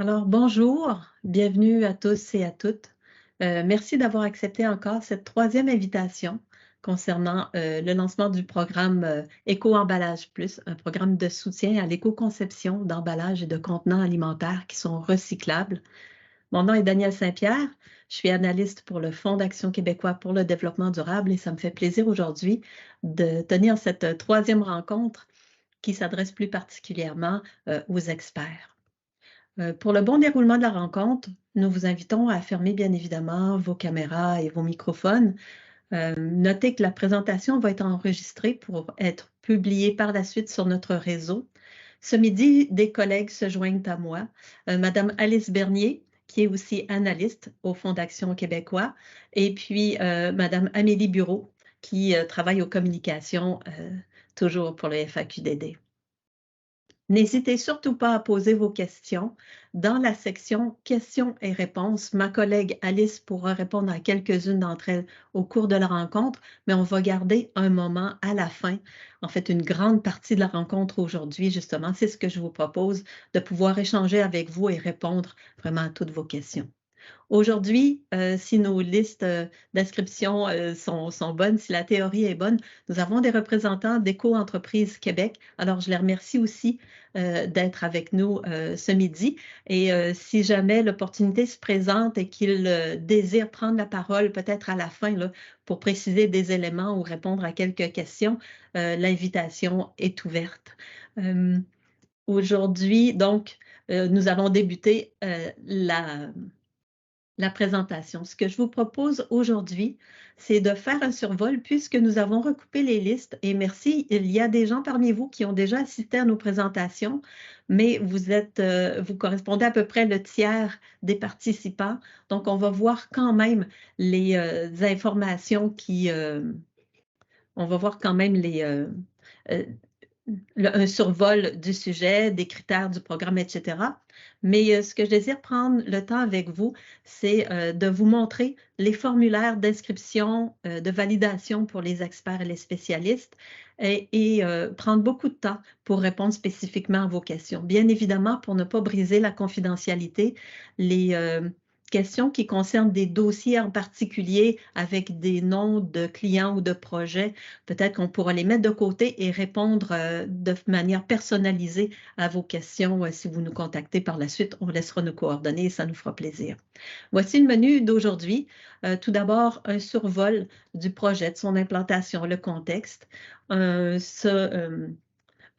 Alors, bonjour, bienvenue à tous et à toutes. Merci d'avoir accepté encore cette troisième invitation concernant le lancement du programme Éco-emballage plus, un programme de soutien à l'éco-conception d'emballages et de contenants alimentaires qui sont recyclables. Mon nom est Danielle Saint-Pierre, je suis analyste pour le Fonds d'action québécois pour le développement durable et ça me fait plaisir aujourd'hui de tenir cette troisième rencontre qui s'adresse plus particulièrement aux experts. Pour le bon déroulement de la rencontre, nous vous invitons à fermer bien évidemment vos caméras et vos microphones. Notez que la présentation va être enregistrée pour être publiée par la suite sur notre réseau. Ce midi, des collègues se joignent à moi. Madame Alice Bernier, qui est aussi analyste au Fonds d'action québécois, et puis Madame Amélie Bureau, qui travaille aux communications, toujours pour le FAQDD. N'hésitez surtout pas à poser vos questions dans la section questions et réponses. Ma collègue Alice pourra répondre à quelques-unes d'entre elles au cours de la rencontre, mais on va garder un moment à la fin. En fait, une grande partie de la rencontre aujourd'hui, justement, c'est ce que je vous propose, de pouvoir échanger avec vous et répondre vraiment à toutes vos questions. Aujourd'hui, si nos listes d'inscriptions sont bonnes, si la théorie est bonne, nous avons des représentants d'Éco-entreprises Québec. Alors, je les remercie aussi d'être avec nous ce midi. Et si jamais l'opportunité se présente et qu'ils désirent prendre la parole, peut-être à la fin, là, pour préciser des éléments ou répondre à quelques questions, l'invitation est ouverte. Aujourd'hui, donc, nous allons débuter la présentation. Ce que je vous propose aujourd'hui, c'est de faire un survol puisque nous avons recoupé les listes et merci, il y a des gens parmi vous qui ont déjà assisté à nos présentations, mais vous correspondez à peu près le tiers des participants. Donc, on va voir quand même les informations on va voir quand même euh, un survol du sujet, des critères du programme, etc. Mais ce que je désire prendre le temps avec vous, c'est de vous montrer les formulaires d'inscription, de validation pour les experts et les spécialistes et prendre beaucoup de temps pour répondre spécifiquement à vos questions. Bien évidemment, pour ne pas briser la confidentialité, les questions qui concernent des dossiers en particulier avec des noms de clients ou de projets, peut-être qu'on pourra les mettre de côté et répondre de manière personnalisée à vos questions si vous nous contactez par la suite. On laissera nos coordonnées et ça nous fera plaisir. Voici le menu d'aujourd'hui. Tout d'abord, un survol du projet, de son implantation, le contexte.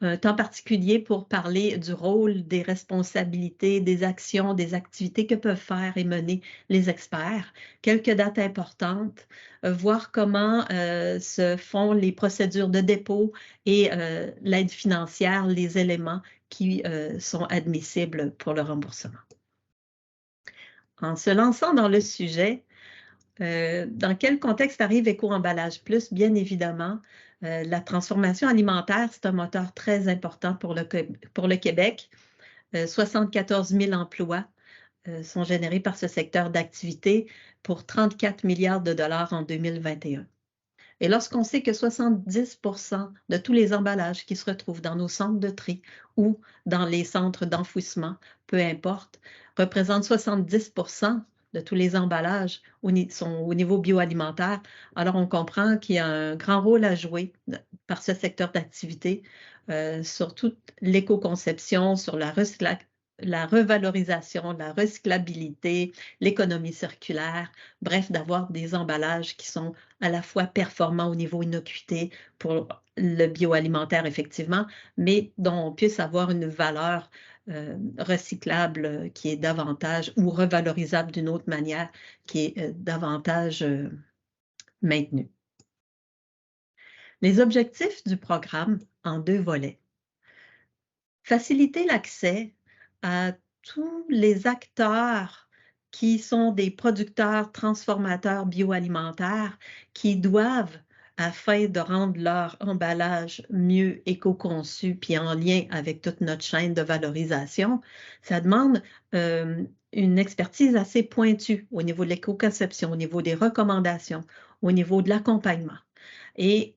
Un temps particulier pour parler du rôle, des responsabilités, des actions, des activités que peuvent faire et mener les experts. Quelques dates importantes, voir comment se font les procédures de dépôt et l'aide financière, les éléments qui sont admissibles pour le remboursement. En se lançant dans le sujet, dans quel contexte arrive Éco-emballage plus? Bien évidemment, la transformation alimentaire, c'est un moteur très important pour le Québec. 74 000 emplois sont générés par ce secteur d'activité pour 34 milliards de dollars en 2021. Et lorsqu'on sait que 70 de tous les emballages qui se retrouvent dans nos centres de tri ou dans les centres d'enfouissement, peu importe, représentent 70 de tous les emballages sont au niveau bioalimentaire, alors on comprend qu'il y a un grand rôle à jouer par ce secteur d'activité sur toute l'éco-conception, sur la revalorisation, la recyclabilité, l'économie circulaire, bref, d'avoir des emballages qui sont à la fois performants au niveau innocuité pour le bioalimentaire, effectivement, mais dont on puisse avoir une valeur recyclable qui est davantage, ou revalorisable d'une autre manière, qui est davantage maintenue. Les objectifs du programme en 2 volets. Faciliter l'accès à tous les acteurs qui sont des producteurs, transformateurs bioalimentaires qui doivent, afin de rendre leur emballage mieux éco-conçu puis en lien avec toute notre chaîne de valorisation, ça demande une expertise assez pointue au niveau de l'éco-conception, au niveau des recommandations, au niveau de l'accompagnement. Et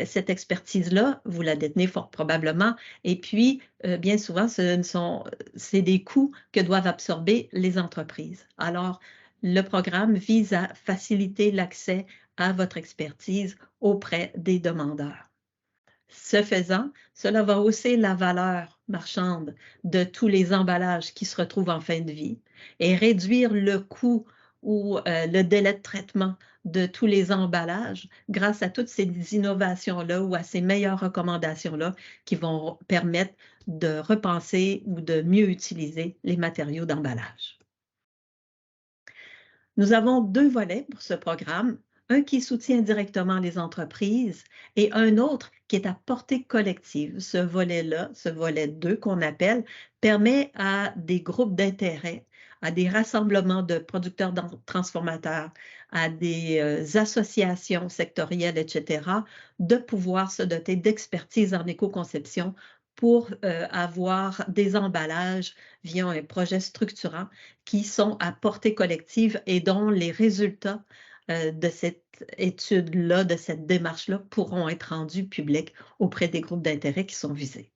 cette expertise-là, vous la détenez fort probablement. Et puis, bien souvent, c'est des coûts que doivent absorber les entreprises. Alors, le programme vise à faciliter l'accès à votre expertise auprès des demandeurs. Ce faisant, cela va hausser la valeur marchande de tous les emballages qui se retrouvent en fin de vie et réduire le coût ou le délai de traitement de tous les emballages grâce à toutes ces innovations-là ou à ces meilleures recommandations-là qui vont permettre de repenser ou de mieux utiliser les matériaux d'emballage. Nous avons 2 volets pour ce programme, un qui soutient directement les entreprises et un autre qui est à portée collective. Ce volet-là, ce volet 2 qu'on appelle, permet à des groupes d'intérêt, à des rassemblements de producteurs transformateurs, à des associations sectorielles, etc., de pouvoir se doter d'expertise en éco-conception pour avoir des emballages via un projet structurant qui sont à portée collective et dont les résultats de cette étude-là, de cette démarche-là, pourront être rendus publics auprès des groupes d'intérêt qui sont visés.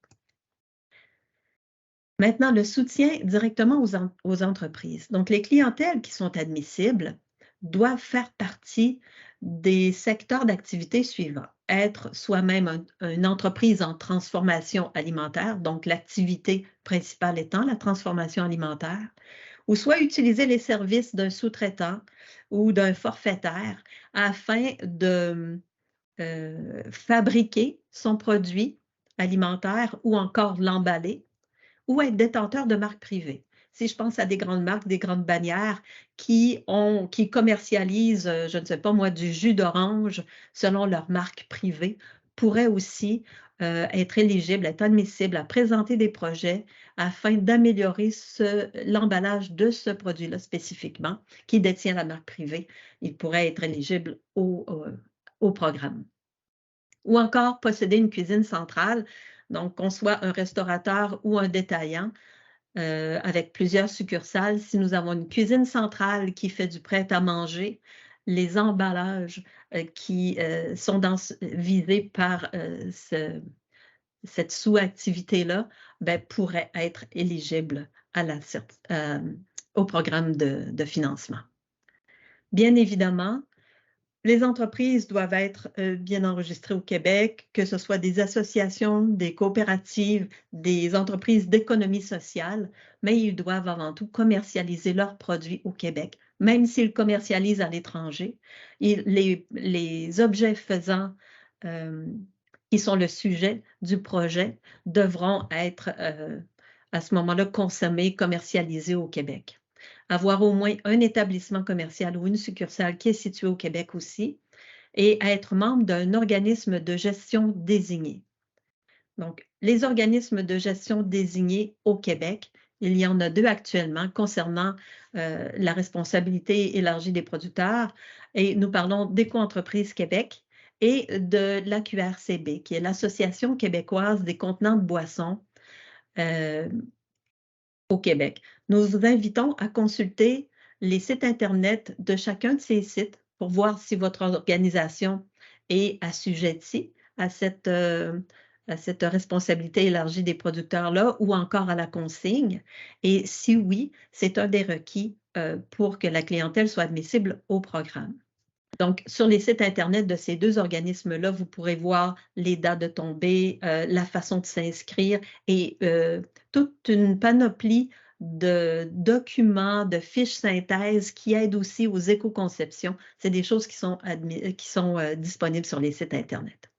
Maintenant, le soutien directement aux entreprises. Donc, les clientèles qui sont admissibles doivent faire partie des secteurs d'activité suivants. Être soi-même une entreprise en transformation alimentaire, donc l'activité principale étant la transformation alimentaire, ou soit utiliser les services d'un sous-traitant ou d'un forfaitaire afin de fabriquer son produit alimentaire ou encore l'emballer, ou être détenteur de marques privées. Si je pense à des grandes marques, des grandes bannières qui commercialisent, je ne sais pas moi, du jus d'orange selon leur marque privée, pourraient aussi être éligibles, être admissibles à présenter des projets afin d'améliorer l'emballage de ce produit-là spécifiquement, qui détient la marque privée. Il pourrait être éligible au programme. Ou encore posséder une cuisine centrale, donc qu'on soit un restaurateur ou un détaillant, avec plusieurs succursales. Si nous avons une cuisine centrale qui fait du prêt-à-manger, les emballages qui sont visés par cette sous-activité-là pourraient être éligibles au programme de financement. Bien évidemment, les entreprises doivent être bien enregistrées au Québec, que ce soit des associations, des coopératives, des entreprises d'économie sociale, mais ils doivent avant tout commercialiser leurs produits au Québec, même s'ils commercialisent à l'étranger. Les objets faisant qui sont le sujet du projet devront être à ce moment-là consommés, commercialisés au Québec. Avoir au moins un établissement commercial ou une succursale qui est situé au Québec aussi, et être membre d'un organisme de gestion désigné. Donc, les organismes de gestion désignés au Québec, il y en a 2 actuellement concernant la responsabilité élargie des producteurs, et nous parlons d'Éco-entreprise Québec et de l'AQRCB, qui est l'Association québécoise des contenants de boissons au Québec. Nous vous invitons à consulter les sites Internet de chacun de ces sites pour voir si votre organisation est assujettie à cette responsabilité élargie des producteurs-là ou encore à la consigne. Et si oui, c'est un des requis pour que la clientèle soit admissible au programme. Donc, sur les sites Internet de ces 2 organismes-là, vous pourrez voir les dates de tombée, la façon de s'inscrire et toute une panoplie de documents, de fiches synthèse qui aident aussi aux éco-conceptions. C'est des choses qui sont disponibles sur les sites Internet.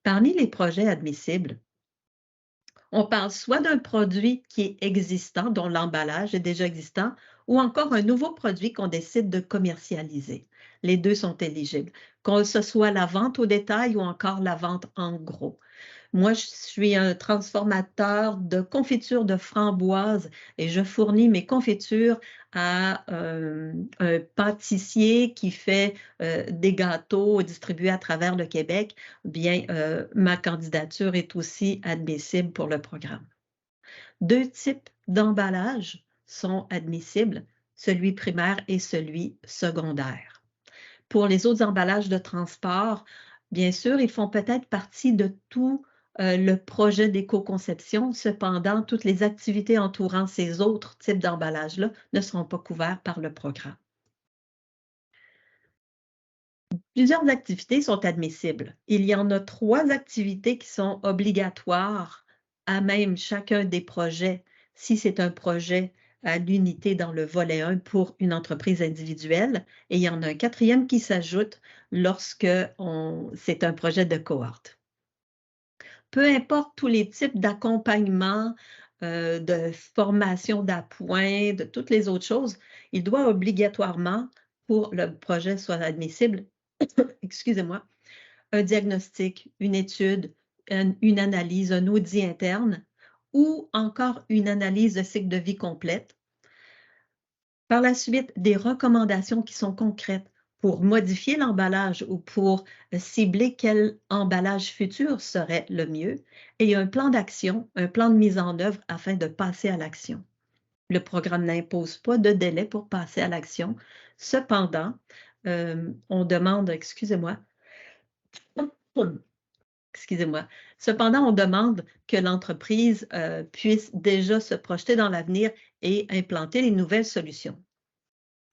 Parmi les projets admissibles, on parle soit d'un produit qui est existant, dont l'emballage est déjà existant, ou encore un nouveau produit qu'on décide de commercialiser. Les 2 sont éligibles, que ce soit la vente au détail ou encore la vente en gros. Moi, je suis un transformateur de confitures de framboises et je fournis mes confitures à un pâtissier qui fait des gâteaux distribués à travers le Québec. Bien, ma candidature est aussi admissible pour le programme. 2 types d'emballage sont admissibles, celui primaire et celui secondaire. Pour les autres emballages de transport, Bien sûr, ils font peut-être partie de tout le projet d'éco-conception. Cependant, toutes les activités entourant ces autres types d'emballages-là ne seront pas couverts par le programme. Plusieurs activités sont admissibles. Il y en a 3 activités qui sont obligatoires à même chacun des projets, si c'est un projet à l'unité dans le volet 1 pour une entreprise individuelle. Et il y en a un 4e qui s'ajoute lorsque c'est un projet de cohorte. Peu importe tous les types d'accompagnement, de formation d'appoint, de toutes les autres choses, il doit obligatoirement, pour le projet soit admissible, excusez-moi, un diagnostic, une étude, une analyse, un audit interne ou encore une analyse de cycle de vie complète. Par la suite, des recommandations qui sont concrètes pour modifier l'emballage ou pour cibler quel emballage futur serait le mieux et un plan d'action, un plan de mise en œuvre afin de passer à l'action. Le programme n'impose pas de délai pour passer à l'action. Cependant, on demande, excusez-moi, cependant, on demande que l'entreprise puisse déjà se projeter dans l'avenir et implanter les nouvelles solutions.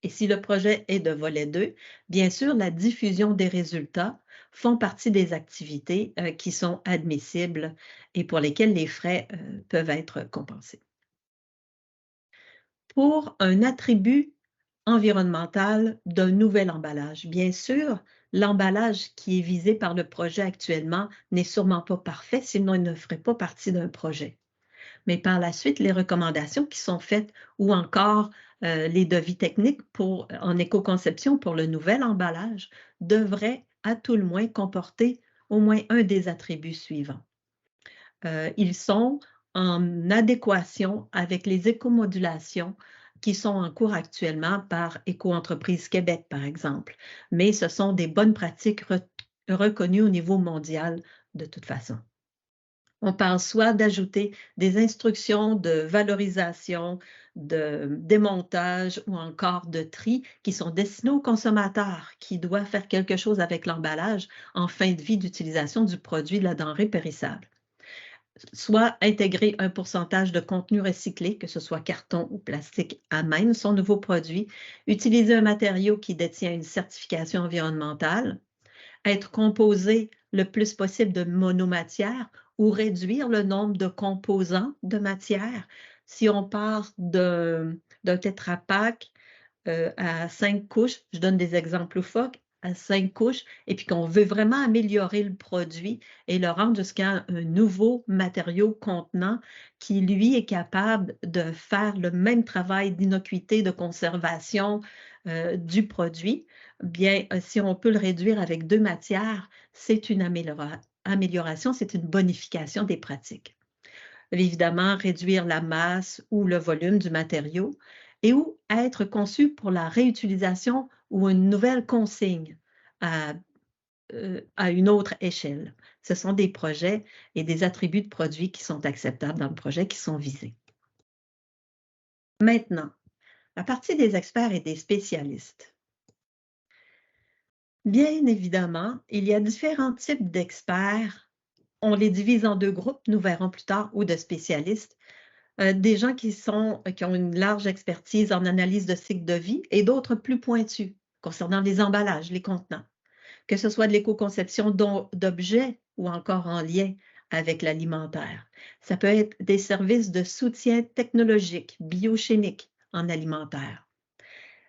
Et si le projet est de volet 2, bien sûr, la diffusion des résultats font partie des activités qui sont admissibles et pour lesquelles les frais peuvent être compensés. Pour un attribut environnemental d'un nouvel emballage, bien sûr, l'emballage qui est visé par le projet actuellement n'est sûrement pas parfait, sinon il ne ferait pas partie d'un projet. Mais par la suite, les recommandations qui sont faites ou encore les devis techniques en éco-conception pour le nouvel emballage devraient à tout le moins comporter au moins un des attributs suivants. Ils sont en adéquation avec les écomodulations qui sont en cours actuellement par Éco-entreprise Québec, par exemple. Mais ce sont des bonnes pratiques reconnues au niveau mondial de toute façon. On parle soit d'ajouter des instructions de valorisation, de démontage ou encore de tri qui sont destinées aux consommateurs qui doivent faire quelque chose avec l'emballage en fin de vie d'utilisation du produit de la denrée périssable. Soit intégrer un pourcentage de contenu recyclé, que ce soit carton ou plastique, à même son nouveau produit, utiliser un matériau qui détient une certification environnementale, être composé le plus possible de monomatière ou réduire le nombre de composants de matière. Si on part d'un Tetra Pak à 5 couches, je donne des exemples loufoques, à 5 couches, et puis qu'on veut vraiment améliorer le produit et le rendre jusqu'à un nouveau matériau contenant qui, lui, est capable de faire le même travail d'innocuité, de conservation du produit, bien, si on peut le réduire avec 2 matières, c'est une amélioration, c'est une bonification des pratiques. Évidemment, réduire la masse ou le volume du matériau et ou être conçu pour la réutilisation ou une nouvelle consigne à une autre échelle. Ce sont des projets et des attributs de produits qui sont acceptables dans le projet qui sont visés. Maintenant, la partie des experts et des spécialistes. Bien évidemment, il y a différents types d'experts. On les divise en 2 groupes, nous verrons plus tard, ou de spécialistes. Des gens qui ont une large expertise en analyse de cycle de vie et d'autres plus pointus concernant les emballages, les contenants, que ce soit de l'éco-conception d'objets ou encore en lien avec l'alimentaire. Ça peut être des services de soutien technologique, biochimique en alimentaire.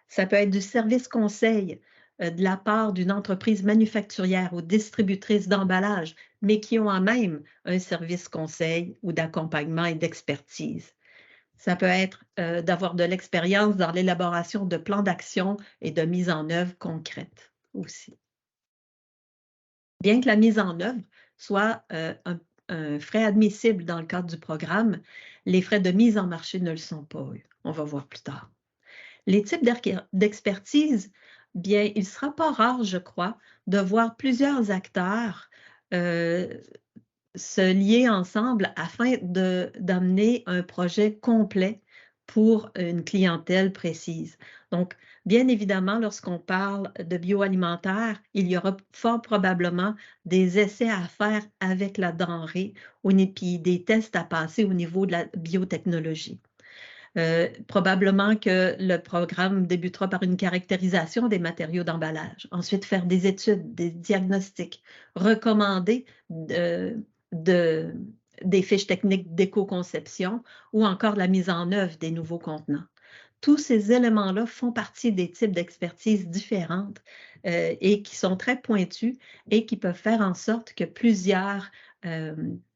Ça peut être du service conseil de la part d'une entreprise manufacturière ou distributrice d'emballage, mais qui ont en même un service conseil ou d'accompagnement et d'expertise. Ça peut être d'avoir de l'expérience dans l'élaboration de plans d'action et de mise en œuvre concrète aussi. Bien que la mise en œuvre soit un frais admissible dans le cadre du programme, les frais de mise en marché ne le sont pas. On va voir plus tard. Les types d'expertise, bien, il ne sera pas rare, je crois, de voir plusieurs acteurs se lier ensemble afin d'amener un projet complet pour une clientèle précise. Donc, bien évidemment, lorsqu'on parle de bioalimentaire, il y aura fort probablement des essais à faire avec la denrée, puis des tests à passer au niveau de la biotechnologie. Probablement que le programme débutera par une caractérisation des matériaux d'emballage, ensuite faire des études, des diagnostics, recommander des fiches techniques d'éco-conception ou encore la mise en œuvre des nouveaux contenants. Tous ces éléments-là font partie des types d'expertise différentes et qui sont très pointus et qui peuvent faire en sorte que plusieurs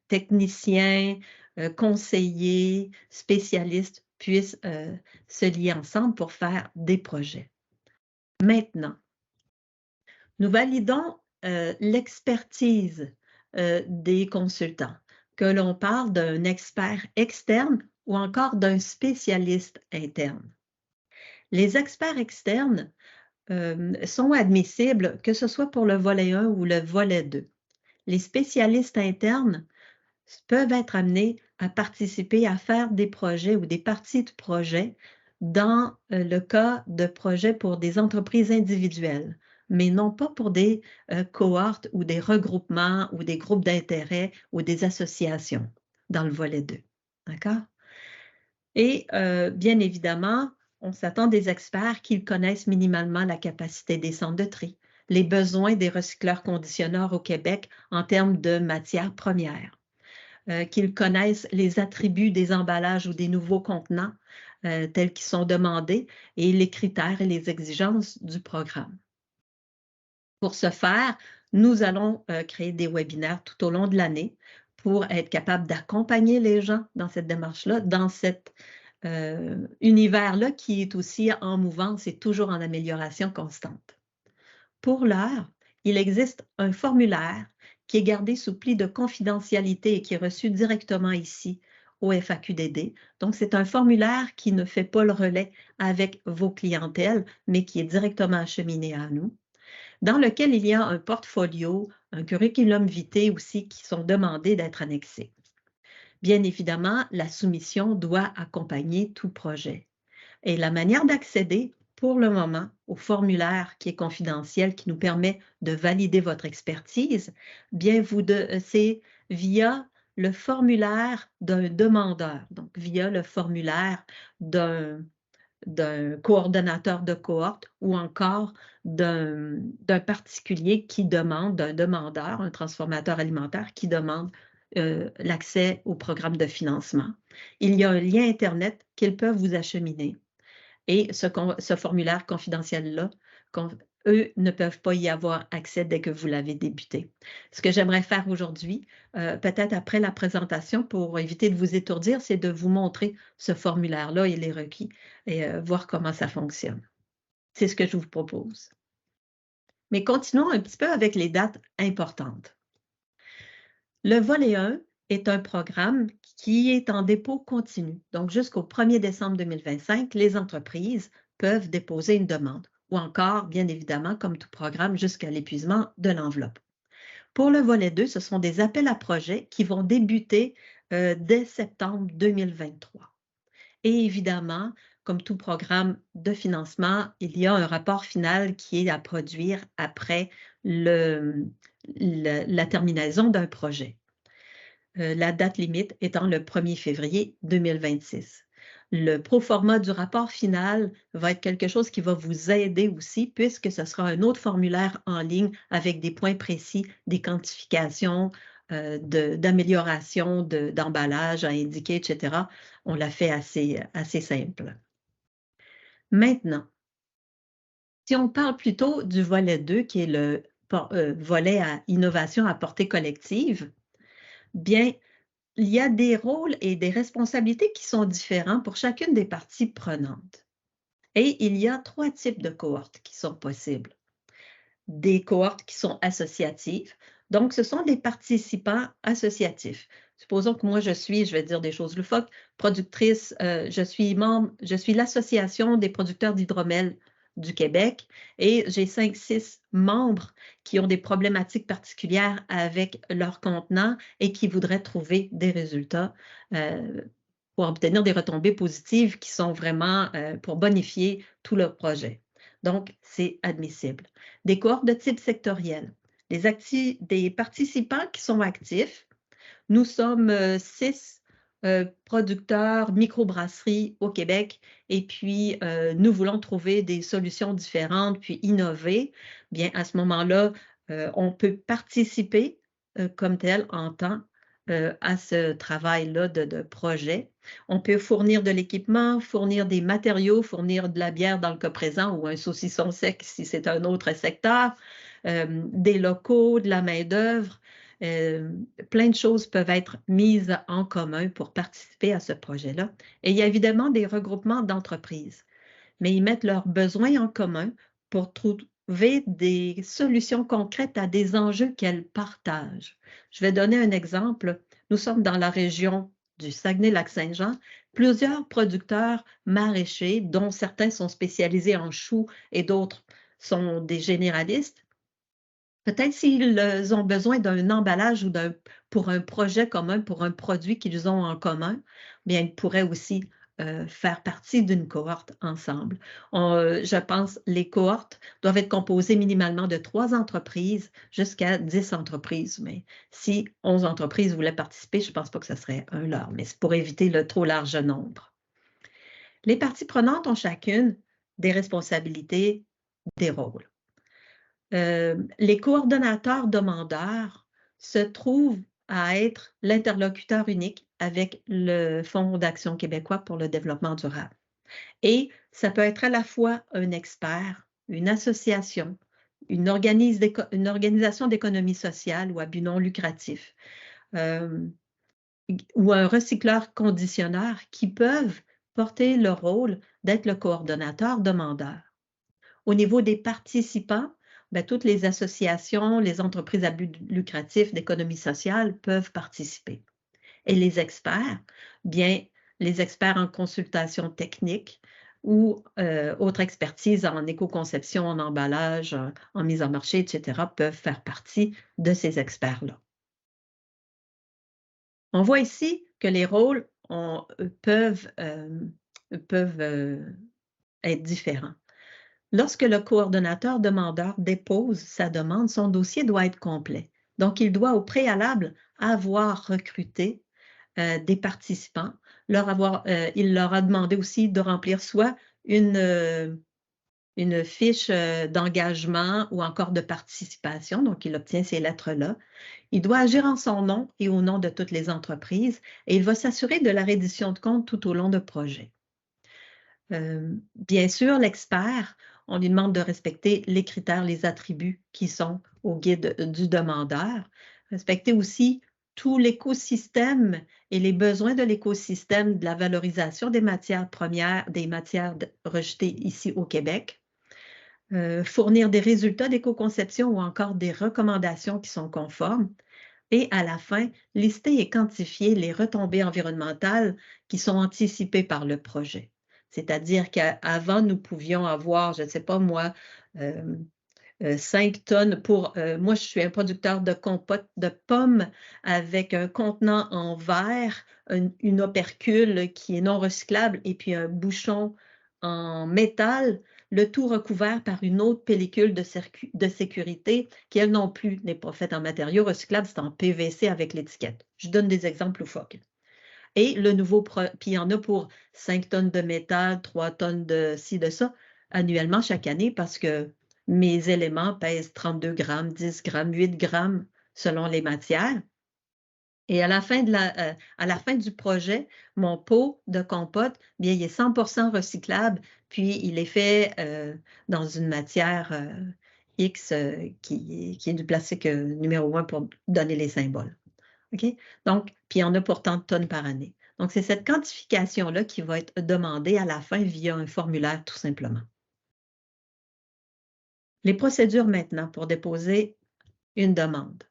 techniciens, conseillers, spécialistes puissent se lier ensemble pour faire des projets. Maintenant, nous validons l'expertise des consultants, que l'on parle d'un expert externe ou encore d'un spécialiste interne. Les experts externes sont admissibles, que ce soit pour le volet 1 ou le volet 2. Les spécialistes internes peuvent être amenés à participer à faire des projets ou des parties de projets dans le cas de projets pour des entreprises individuelles, mais non pas pour des cohortes ou des regroupements ou des groupes d'intérêt ou des associations dans le volet 2. D'accord? Et bien évidemment, on s'attend des experts qu'ils connaissent minimalement la capacité des centres de tri, les besoins des recycleurs conditionneurs au Québec en termes de matières premières, qu'ils connaissent les attributs des emballages ou des nouveaux contenants tels qu'ils sont demandés et les critères et les exigences du programme. Pour ce faire, nous allons créer des webinaires tout au long de l'année pour être capable d'accompagner les gens dans cette démarche-là, dans cet univers-là qui est aussi en mouvance et toujours en amélioration constante. Pour l'heure, il existe un formulaire qui est gardé sous pli de confidentialité et qui est reçu directement ici au FAQDD. Donc, c'est un formulaire qui ne fait pas le relais avec vos clientèles, mais qui est directement acheminé à nous, dans lequel il y a un portfolio, un curriculum vitae aussi qui sont demandés d'être annexés. Bien évidemment, la soumission doit accompagner tout projet. Et la manière d'accéder, pour le moment, au formulaire qui est confidentiel, qui nous permet de valider votre expertise, bien, c'est via le formulaire d'un demandeur, donc via le formulaire d'un coordonnateur de cohorte ou encore d'un particulier qui demande, d'un demandeur, un transformateur alimentaire qui demande l'accès au programme de financement. Il y a un lien Internet qu'ils peuvent vous acheminer. Et ce formulaire confidentiel-là, eux ne peuvent pas y avoir accès dès que vous l'avez débuté. Ce que j'aimerais faire aujourd'hui, peut-être après la présentation, pour éviter de vous étourdir, c'est de vous montrer ce formulaire-là et les requis et voir comment ça fonctionne. C'est ce que je vous propose. Mais continuons un petit peu avec les dates importantes. Le volet 1 est un programme qui est en dépôt continu. Donc, jusqu'au 1er décembre 2025, les entreprises peuvent déposer une demande ou encore, bien évidemment, comme tout programme, jusqu'à l'épuisement de l'enveloppe. Pour le volet 2, ce sont des appels à projets qui vont débuter dès septembre 2023. Et évidemment, comme tout programme de financement, il y a un rapport final qui est à produire après la terminaison d'un projet. La date limite étant le 1er février 2026. Le proforma du rapport final va être quelque chose qui va vous aider aussi, puisque ce sera un autre formulaire en ligne avec des points précis, des quantifications, d'amélioration d'emballage à indiquer, etc. On l'a fait assez simple. Maintenant, si on parle plutôt du volet 2, qui est le volet à innovation à portée collective, bien, il y a des rôles et des responsabilités qui sont différents pour chacune des parties prenantes. Et il y a 3 types de cohortes qui sont possibles. Des cohortes qui sont associatives. Donc, ce sont des participants associatifs. Supposons que moi, je vais dire des choses loufoques, productrice, je suis l'Association des producteurs d'hydromel du Québec et j'ai 5-6 membres qui ont des problématiques particulières avec leur contenant et qui voudraient trouver des résultats pour obtenir des retombées positives qui sont vraiment pour bonifier tout le projet. Donc, c'est admissible. Des cohortes de type sectoriel. Des participants qui sont actifs. Nous sommes 6 producteurs microbrasseries au Québec et puis nous voulons trouver des solutions différentes puis innover. Bien, à ce moment-là, on peut participer comme tel en temps à ce travail-là de projet. On peut fournir de l'équipement, fournir des matériaux, fournir de la bière dans le cas présent ou un saucisson sec si c'est un autre secteur, des locaux, de la main-d'œuvre. Plein de choses peuvent être mises en commun pour participer à ce projet-là. Et il y a évidemment des regroupements d'entreprises, mais ils mettent leurs besoins en commun pour trouver des solutions concrètes à des enjeux qu'elles partagent. Je vais donner un exemple. Nous sommes dans la région du Saguenay-Lac-Saint-Jean, plusieurs producteurs maraîchers, dont certains sont spécialisés en choux et d'autres sont des généralistes. Peut-être s'ils ont besoin d'un emballage ou pour un projet commun, pour un produit qu'ils ont en commun, bien, ils pourraient aussi faire partie d'une cohorte ensemble. Je pense les cohortes doivent être composées minimalement de 3 entreprises jusqu'à 10 entreprises. Mais si 11 entreprises voulaient participer, je ne pense pas que ce serait un leurre, mais c'est pour éviter le trop large nombre. Les parties prenantes ont chacune des responsabilités, des rôles. Les coordonnateurs demandeurs se trouvent à être l'interlocuteur unique avec le Fonds d'action québécois pour le développement durable. Et ça peut être à la fois un expert, une association, une organisation d'économie sociale ou à but non lucratif, ou un recycleur conditionneur qui peuvent porter le rôle d'être le coordonnateur demandeur. Au niveau des participants, bien, toutes les associations, les entreprises à but lucratif d'économie sociale peuvent participer. Et les experts, bien, les experts en consultation technique ou autre expertise en éco-conception, en emballage, en mise en marché, etc., peuvent faire partie de ces experts-là. On voit ici que les rôles peuvent être différents. Lorsque le coordonnateur demandeur dépose sa demande, son dossier doit être complet. Donc, il doit au préalable avoir recruté des participants. Il leur a demandé aussi de remplir soit une fiche d'engagement ou encore de participation. Donc, il obtient ces lettres-là. Il doit agir en son nom et au nom de toutes les entreprises et il va s'assurer de la reddition de comptes tout au long du projet. Bien sûr, l'expert, on lui demande de respecter les critères, les attributs qui sont au guide du demandeur. Respecter aussi tout l'écosystème et les besoins de l'écosystème de la valorisation des matières premières, des matières rejetées ici au Québec. Fournir des résultats d'éco-conception ou encore des recommandations qui sont conformes. Et à la fin, lister et quantifier les retombées environnementales qui sont anticipées par le projet. C'est-à-dire qu'avant, nous pouvions avoir, je ne sais pas moi, 5 tonnes moi, je suis un producteur de compote de pommes avec un contenant en verre, une opercule qui est non recyclable et puis un bouchon en métal, le tout recouvert par une autre pellicule de sécurité qui, elle non plus, n'est pas faite en matériaux recyclables, c'est en PVC avec l'étiquette. Je donne des exemples loufoques. Et le nouveau, puis il y en a pour 5 tonnes de métal, 3 tonnes de ci, de ça, annuellement chaque année parce que mes éléments pèsent 32 grammes, 10 grammes, 8 grammes selon les matières. Et à la fin du projet, mon pot de compote, bien, il est 100% recyclable, puis il est fait dans une matière X qui est du plastique numéro 1 pour donner les symboles. OK? Donc, puis il y en a pour tant de tonnes par année. Donc, c'est cette quantification-là qui va être demandée à la fin via un formulaire, tout simplement. Les procédures maintenant pour déposer une demande.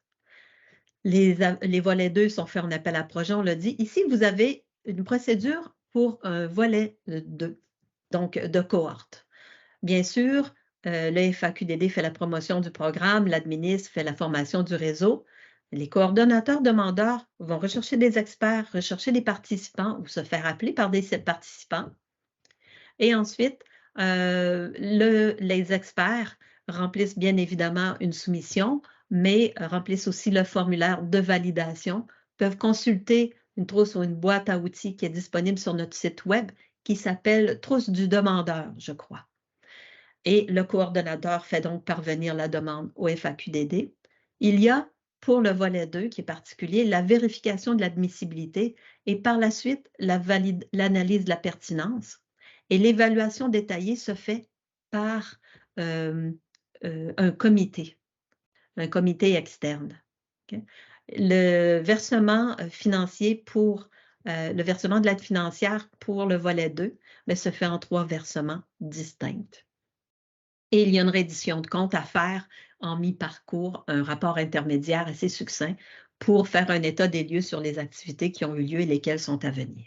Les volets 2 sont faits en appel à projet, on l'a dit. Ici, vous avez une procédure pour un volet 2, donc de cohorte. Bien sûr, le FAQDD fait la promotion du programme, l'administre fait la formation du réseau. Les coordonnateurs demandeurs vont rechercher des experts, rechercher des participants ou se faire appeler par des participants. Et ensuite, les experts remplissent bien évidemment une soumission, mais remplissent aussi le formulaire de validation, peuvent consulter une trousse ou une boîte à outils qui est disponible sur notre site web qui s'appelle Trousse du demandeur, je crois. Et le coordonnateur fait donc parvenir la demande au FAQDD. Il y a, pour le volet 2, qui est particulier, la vérification de l'admissibilité et par la suite, l'analyse de la pertinence. Et l'évaluation détaillée se fait par un comité externe. Okay? Le versement financier pour le versement de l'aide financière pour le volet 2 se fait en 3 versements distincts. Et il y a une reddition de compte à faire en mi-parcours, un rapport intermédiaire assez succinct pour faire un état des lieux sur les activités qui ont eu lieu et lesquelles sont à venir.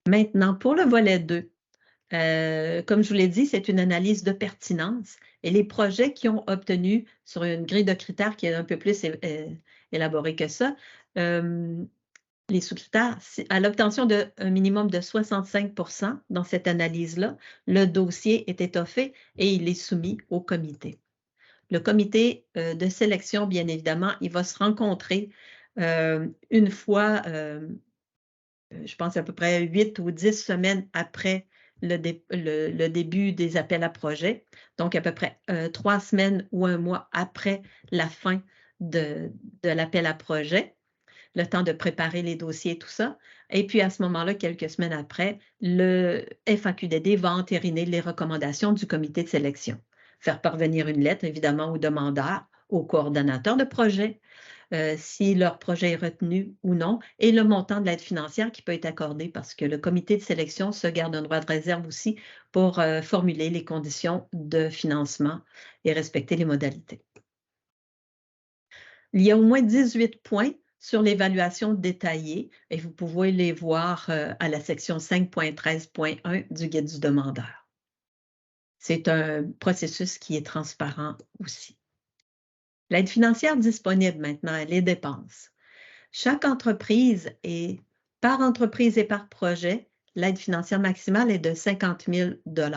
Maintenant, pour le volet 2, comme je vous l'ai dit, c'est une analyse de pertinence et les projets qui ont obtenu sur une grille de critères qui est un peu plus élaborée que ça, les sous-critères, à l'obtention d'un minimum de 65% dans cette analyse-là, le dossier est étoffé et il est soumis au comité. Le comité de sélection, bien évidemment, il va se rencontrer une fois, je pense à peu près 8 ou 10 semaines après le début des appels à projets, donc à peu près 3 semaines ou un mois après la fin de l'appel à projet, le temps de préparer les dossiers et tout ça. Et puis à ce moment-là, quelques semaines après, le FAQDD va entériner les recommandations du comité de sélection. Faire parvenir une lettre, évidemment, au demandeur, au coordonnateur de projet, si leur projet est retenu ou non, et le montant de l'aide financière qui peut être accordé parce que le comité de sélection se garde un droit de réserve aussi pour formuler les conditions de financement et respecter les modalités. Il y a au moins 18 points sur l'évaluation détaillée et vous pouvez les voir à la section 5.13.1 du guide du demandeur. C'est un processus qui est transparent aussi. L'aide financière disponible maintenant, les dépenses. Chaque entreprise et par entreprise et par projet, l'aide financière maximale est de 50 000 $.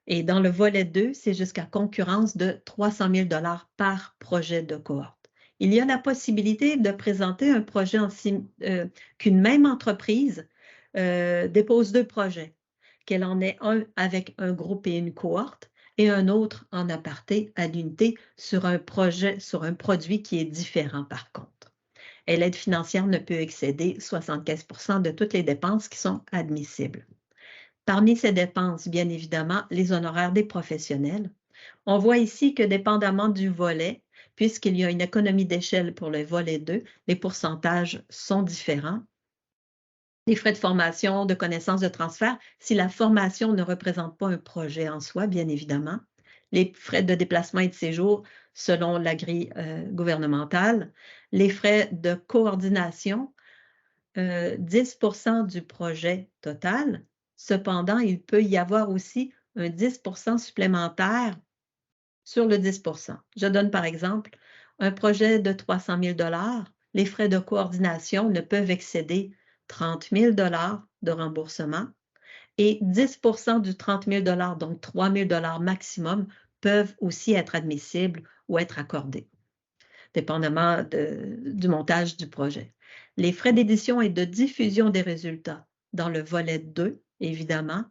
Et dans le volet 2, c'est jusqu'à concurrence de 300 000 $ par projet de cohorte. Il y a la possibilité de présenter un projet qu'une même entreprise dépose 2 projets, qu'elle en ait un avec un groupe et une cohorte et un autre en aparté à l'unité sur un projet, sur un produit qui est différent par contre. Et l'aide financière ne peut excéder 75% de toutes les dépenses qui sont admissibles. Parmi ces dépenses, bien évidemment, les honoraires des professionnels. On voit ici que dépendamment du volet, puisqu'il y a une économie d'échelle pour le volet 2, les pourcentages sont différents. Les frais de formation, de connaissances, de transfert, si la formation ne représente pas un projet en soi, bien évidemment. Les frais de déplacement et de séjour selon la grille gouvernementale. Les frais de coordination, 10% du projet total. Cependant, il peut y avoir aussi un 10% supplémentaire sur le 10%. Je donne par exemple un projet de 300 000 $, les frais de coordination ne peuvent excéder 30 000 $ de remboursement et 10% du 30 000 $, donc 3 000 $ maximum, peuvent aussi être admissibles ou être accordés, dépendamment du montage du projet. Les frais d'édition et de diffusion des résultats dans le volet 2, évidemment,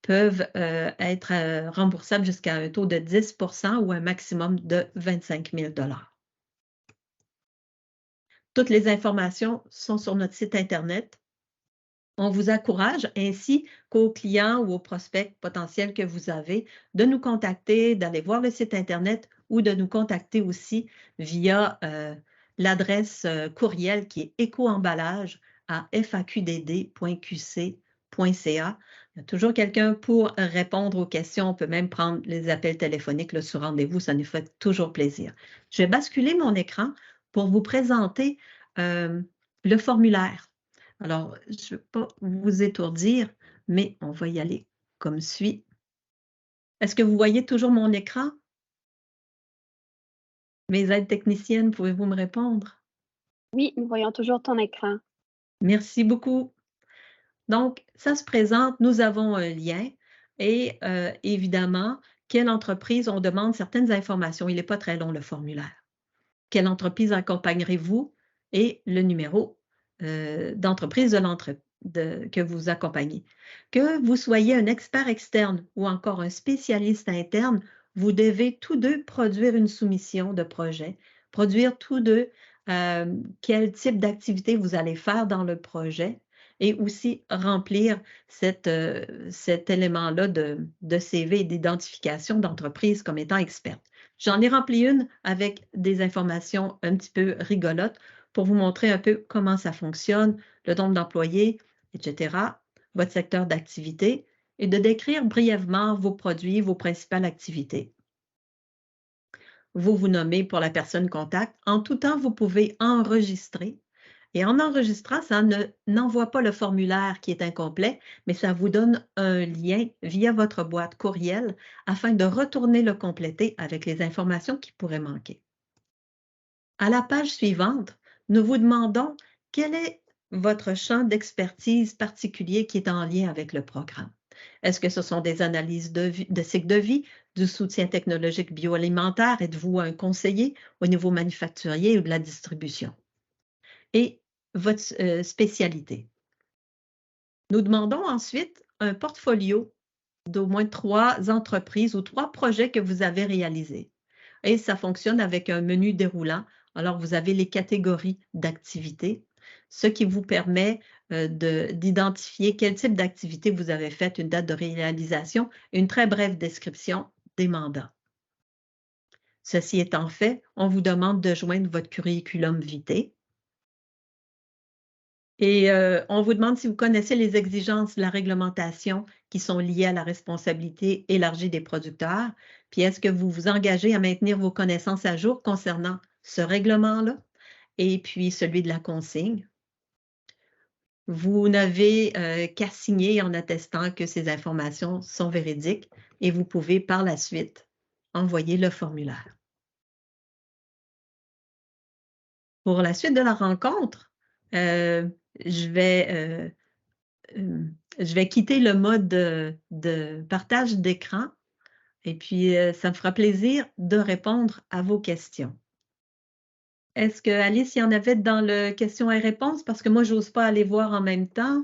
peuvent être remboursables jusqu'à un taux de 10% ou un maximum de 25 000 $. Toutes les informations sont sur notre site Internet. On vous encourage, ainsi qu'aux clients ou aux prospects potentiels que vous avez, de nous contacter, d'aller voir le site Internet ou de nous contacter aussi via l'adresse courriel qui est éco-emballage à faqdd.qc.ca. Il y a toujours quelqu'un pour répondre aux questions. On peut même prendre les appels téléphoniques là, sur rendez-vous. Ça nous fait toujours plaisir. Je vais basculer mon écran pour vous présenter le formulaire. Alors, je ne veux pas vous étourdir, mais on va y aller comme suit. Est-ce que vous voyez toujours mon écran? Mes aides techniciennes, pouvez-vous me répondre? Oui, nous voyons toujours ton écran. Merci beaucoup. Donc, ça se présente, nous avons un lien et évidemment, quelle entreprise, on demande certaines informations. Il n'est pas très long, le formulaire. Quelle entreprise accompagnerez-vous et le numéro d'entreprise que vous accompagnez. Que vous soyez un expert externe ou encore un spécialiste interne, vous devez tous deux produire une soumission de projet, produire tous deux quel type d'activité vous allez faire dans le projet et aussi remplir cet élément-là de CV et d'identification d'entreprise comme étant experte. J'en ai rempli une avec des informations un petit peu rigolotes pour vous montrer un peu comment ça fonctionne, le nombre d'employés, etc., votre secteur d'activité et de décrire brièvement vos produits, vos principales activités. Vous vous nommez pour la personne contact. En tout temps, vous pouvez enregistrer. Et en enregistrant, ça n'envoie pas le formulaire qui est incomplet, mais ça vous donne un lien via votre boîte courriel afin de retourner le compléter avec les informations qui pourraient manquer. À la page suivante, nous vous demandons quel est votre champ d'expertise particulier qui est en lien avec le programme. Est-ce que ce sont des analyses de cycle de vie, du soutien technologique bioalimentaire? Êtes-vous un conseiller au niveau manufacturier ou de la distribution? Et votre spécialité. Nous demandons ensuite un portfolio d'au moins 3 entreprises ou 3 projets que vous avez réalisés. Et ça fonctionne avec un menu déroulant. Alors, vous avez les catégories d'activités, ce qui vous permet d'identifier quel type d'activité vous avez fait, une date de réalisation, une très brève description des mandats. Ceci étant fait, on vous demande de joindre votre curriculum vitae. Et on vous demande si vous connaissez les exigences de la réglementation qui sont liées à la responsabilité élargie des producteurs. Puis est-ce que vous vous engagez à maintenir vos connaissances à jour concernant ce règlement-là et puis celui de la consigne? Vous n'avez qu'à signer en attestant que ces informations sont véridiques et vous pouvez par la suite envoyer le formulaire. Pour la suite de la rencontre, je vais je vais quitter le mode de partage d'écran et puis ça me fera plaisir de répondre à vos questions. Est-ce que Alice, il y en avait dans le questions et réponses? Parce que moi, j'ose pas aller voir en même temps.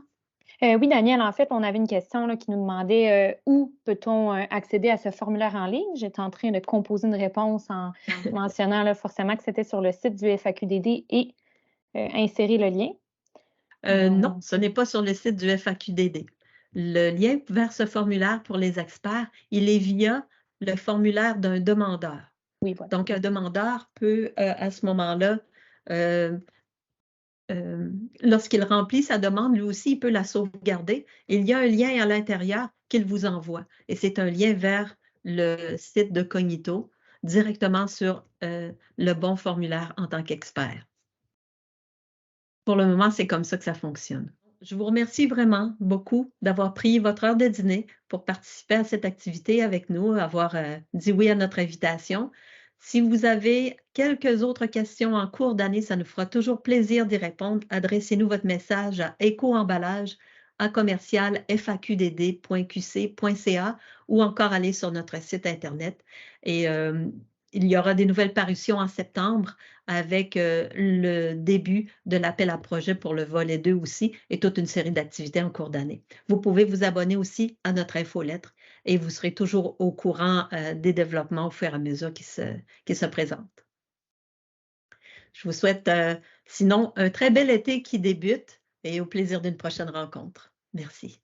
Oui, Daniel, en fait, on avait une question là, qui nous demandait où peut-on accéder à ce formulaire en ligne? J'étais en train de composer une réponse en mentionnant là, forcément que c'était sur le site du FAQDD et insérer le lien. Non, ce n'est pas sur le site du FAQDD. Le lien vers ce formulaire pour les experts, il est via le formulaire d'un demandeur. Oui, voilà. Donc, un demandeur peut, à ce moment-là, lorsqu'il remplit sa demande, lui aussi, il peut la sauvegarder. Il y a un lien à l'intérieur qu'il vous envoie. Et c'est un lien vers le site de Cognito, directement sur le bon formulaire en tant qu'expert. Pour le moment, c'est comme ça que ça fonctionne. Je vous remercie vraiment beaucoup d'avoir pris votre heure de dîner pour participer à cette activité avec nous, avoir dit oui à notre invitation. Si vous avez quelques autres questions en cours d'année, ça nous fera toujours plaisir d'y répondre. Adressez-nous votre message à ecoemballage@faqdd.qc.ca ou encore aller sur notre site Internet. Et il y aura des nouvelles parutions en septembre avec le début de l'appel à projet pour le volet 2 aussi et toute une série d'activités en cours d'année. Vous pouvez vous abonner aussi à notre infolettre et vous serez toujours au courant des développements au fur et à mesure qui se présentent. Je vous souhaite sinon un très bel été qui débute et au plaisir d'une prochaine rencontre. Merci.